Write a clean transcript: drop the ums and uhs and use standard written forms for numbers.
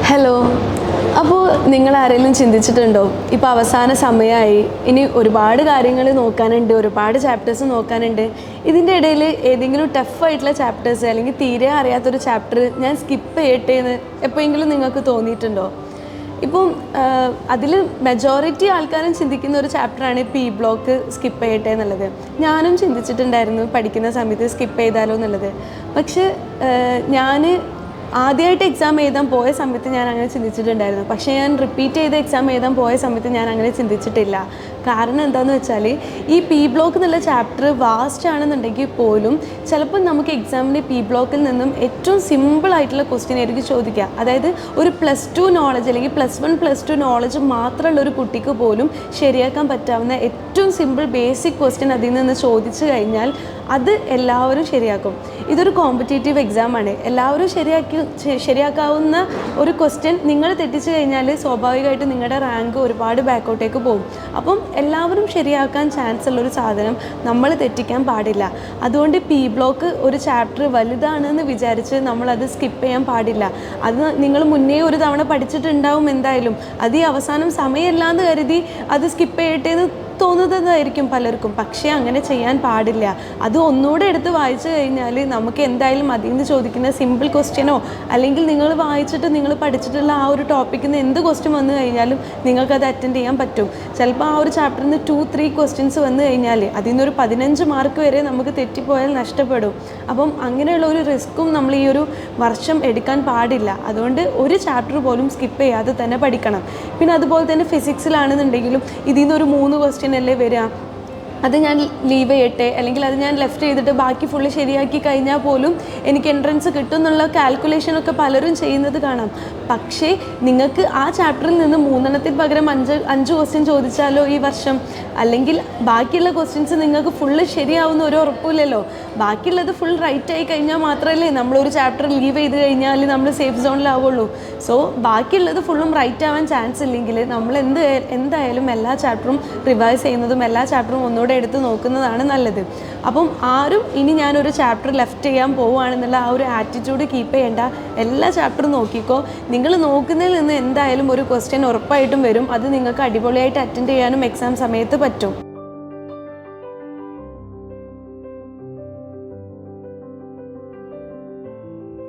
Hello. അപ്പോൾ നിങ്ങൾ ആരെങ്കിലും ചിന്തിച്ചിട്ടുണ്ടോ, ഇപ്പോൾ അവസാന സമയമായി, ഇനി ഒരുപാട് കാര്യങ്ങൾ നോക്കാനുണ്ട്, ഒരുപാട് ചാപ്റ്റേഴ്സ് നോക്കാനുണ്ട്, ഇതിൻ്റെ ഇടയിൽ ഏതെങ്കിലും ടഫായിട്ടുള്ള ചാപ്റ്റേഴ്സ് അല്ലെങ്കിൽ തീരെ അറിയാത്തൊരു ചാപ്റ്റർ ഞാൻ സ്കിപ്പ് ചെയ്യട്ടെ എന്ന് എപ്പോഴെങ്കിലും നിങ്ങൾക്ക് തോന്നിയിട്ടുണ്ടോ? ഇപ്പം അതിൽ മെജോറിറ്റി ആൾക്കാരും ചിന്തിക്കുന്ന ഒരു ചാപ്റ്ററാണ് പി ബ്ലോക്ക് സ്കിപ്പ് ചെയ്യട്ടെ എന്നുള്ളത്. ഞാനും ചിന്തിച്ചിട്ടുണ്ടായിരുന്നു പഠിക്കുന്ന സമയത്ത് സ്കിപ്പ് ചെയ്താലോ എന്നുള്ളത്. പക്ഷേ ഞാൻ ആദ്യമായിട്ട് എക്സാം എഴുതാൻ പോയ സമയത്ത് ഞാൻ അങ്ങനെ ചിന്തിച്ചിട്ടുണ്ടായിരുന്നു. പക്ഷേ ഞാൻ റിപ്പീറ്റ് ചെയ്ത് എക്സാം എഴുതാൻ പോയ സമയത്ത് ഞാൻ അങ്ങനെ ചിന്തിച്ചിട്ടില്ല. കാരണം എന്താണെന്ന് വെച്ചാൽ ഈ പി ബ്ലോക്ക് എന്നുള്ള ചാപ്റ്റർ വാസ്റ്റ് ആണെന്നുണ്ടെങ്കിൽ പോലും ചിലപ്പോൾ നമുക്ക് എക്സാമിന് പി ബ്ലോക്കിൽ നിന്നും ഏറ്റവും സിമ്പിളായിട്ടുള്ള ക്വസ്റ്റ്യൻ ആയിരിക്കും ചോദിക്കുക. അതായത് ഒരു +2 നോളജ് അല്ലെങ്കിൽ +1 +2 നോളജ് മാത്രമുള്ള ഒരു കുട്ടിക്ക് പോലും ശരിയാക്കാൻ പറ്റാവുന്ന ഏറ്റവും സിമ്പിൾ ബേസിക് ക്വസ്റ്റ്യൻ അതിൽ നിന്ന് ചോദിച്ചു കഴിഞ്ഞാൽ അത് എല്ലാവരും ശരിയാക്കും. ഇതൊരു കോമ്പറ്റേറ്റീവ് എക്സാമാണ്. എല്ലാവരും ശരിയാക്കാവുന്ന ഒരു ക്വസ്റ്റ്യൻ നിങ്ങൾ തെറ്റിച്ച് കഴിഞ്ഞാൽ സ്വാഭാവികമായിട്ടും നിങ്ങളുടെ റാങ്ക് ഒരുപാട് ബാക്കോട്ടേക്ക് പോകും. അപ്പം എല്ലാവരും ശരിയാക്കാൻ ചാൻസ് ഉള്ളൊരു സാധനം നമ്മൾ തെറ്റിക്കാൻ പാടില്ല. അതുകൊണ്ട് പി ബ്ലോക്ക് ഒരു ചാപ്റ്റർ വലുതാണെന്ന് വിചാരിച്ച് നമ്മളത് സ്കിപ്പ് ചെയ്യാൻ പാടില്ല. അത് നിങ്ങൾ മുന്നേ ഒരു തവണ പഠിച്ചിട്ടുണ്ടാവും എന്തായാലും. അത് ഈ അവസാനം സമയമില്ലാന്ന് കരുതി അത് സ്കിപ്പ് ചെയ്യട്ടെ എന്ന് തോന്നുന്നതായിരിക്കും പലർക്കും. പക്ഷേ അങ്ങനെ ചെയ്യാൻ പാടില്ല. അത് ഒന്നുകൂടെ എടുത്ത് വായിച്ചു കഴിഞ്ഞാൽ നമുക്ക് എന്തായാലും അതിൽ നിന്ന് ചോദിക്കുന്ന സിമ്പിൾ ക്വസ്റ്റ്യനോ അല്ലെങ്കിൽ നിങ്ങൾ വായിച്ചിട്ട് നിങ്ങൾ പഠിച്ചിട്ടുള്ള ആ ഒരു ടോപ്പിക്കിൽ നിന്ന് എന്ത് ക്വസ്റ്റ്യൻ വന്നു കഴിഞ്ഞാലും നിങ്ങൾക്കത് അറ്റൻഡ് ചെയ്യാൻ പറ്റും. ചിലപ്പോൾ ആ ഒരു ചാപ്റ്ററിൽ നിന്ന് 2-3 ക്വസ്റ്റ്യൻസ് വന്നു കഴിഞ്ഞാൽ അതിൽ നിന്നൊരു 15 മാർക്ക് വരെ നമുക്ക് തെറ്റിപ്പോയാൽ നഷ്ടപ്പെടും. അപ്പം അങ്ങനെയുള്ള ഒരു റിസ്ക്കും നമ്മൾ ഈ ഒരു വർഷം എടുക്കാൻ പാടില്ല. അതുകൊണ്ട് ഒരു ചാപ്റ്റർ പോലും സ്കിപ്പ് ചെയ്യാതെ തന്നെ പഠിക്കണം. പിന്നെ അതുപോലെ തന്നെ ഫിസിക്സിലാണെന്നുണ്ടെങ്കിലും ഇതിൽ നിന്നൊരു 3 ക്വസ്റ്റ്യൻ അല്ലേ വരിക, അത് ഞാൻ ലീവ് ചെയ്യട്ടെ അല്ലെങ്കിൽ അത് ഞാൻ ലെഫ്റ്റ് ചെയ്തിട്ട് ബാക്കി ഫുള്ള് ശരിയാക്കി കഴിഞ്ഞാൽ പോലും എനിക്ക് എൻട്രൻസ് കിട്ടും എന്നുള്ള കാൽക്കുലേഷനൊക്കെ പലരും ചെയ്യുന്നത് കാണാം. പക്ഷേ നിങ്ങൾക്ക് ആ ചാപ്റ്ററിൽ നിന്ന് 3 പകരം 5 ക്വസ്റ്റ്യൻ ചോദിച്ചാലോ ഈ വർഷം, അല്ലെങ്കിൽ ബാക്കിയുള്ള ക്വസ്റ്റ്യൻസ് നിങ്ങൾക്ക് ഫുള്ള് ശരിയാവുന്ന ഒരു ഉറപ്പില്ലല്ലോ. ബാക്കിയുള്ളത് ഫുൾ റൈറ്റ് ആയി കഴിഞ്ഞാൽ മാത്രമല്ലേ നമ്മളൊരു ചാപ്റ്റർ ലീവ് ചെയ്ത് കഴിഞ്ഞാൽ നമ്മൾ സേഫ് സോണിലാവുള്ളൂ. സോ ബാക്കിയുള്ളത് ഫുള്ളും റൈറ്റ് ആവാൻ ചാൻസ് ഇല്ലെങ്കിൽ നമ്മൾ എന്തായാലും എല്ലാ ചാപ്റ്ററും റിവൈസ് ചെയ്യുന്നതും എല്ലാ ചാപ്റ്ററും ഒന്നുകൂടെ എടുത്ത് നോക്കുന്നതാണ് നല്ലത്. അപ്പം ആരും ഇനി ഞാനൊരു ചാപ്റ്റർ ലെഫ്റ്റ് ചെയ്യാൻ പോവുകയാണെന്നുള്ള ആ ഒരു ആറ്റിറ്റ്യൂഡ് കീപ്പ് ചെയ്യേണ്ട. എല്ലാ ചാപ്റ്ററും നോക്കിക്കോ. നിങ്ങൾ നോക്കുന്നതിൽ നിന്ന് എന്തായാലും ഒരു ക്വസ്റ്റ്യൻ ഉറപ്പായിട്ടും വരും. അത് നിങ്ങൾക്ക് അടിപൊളിയായിട്ട് അറ്റൻഡ് ചെയ്യാനും എക്സാം സമയത്ത് പറ്റും.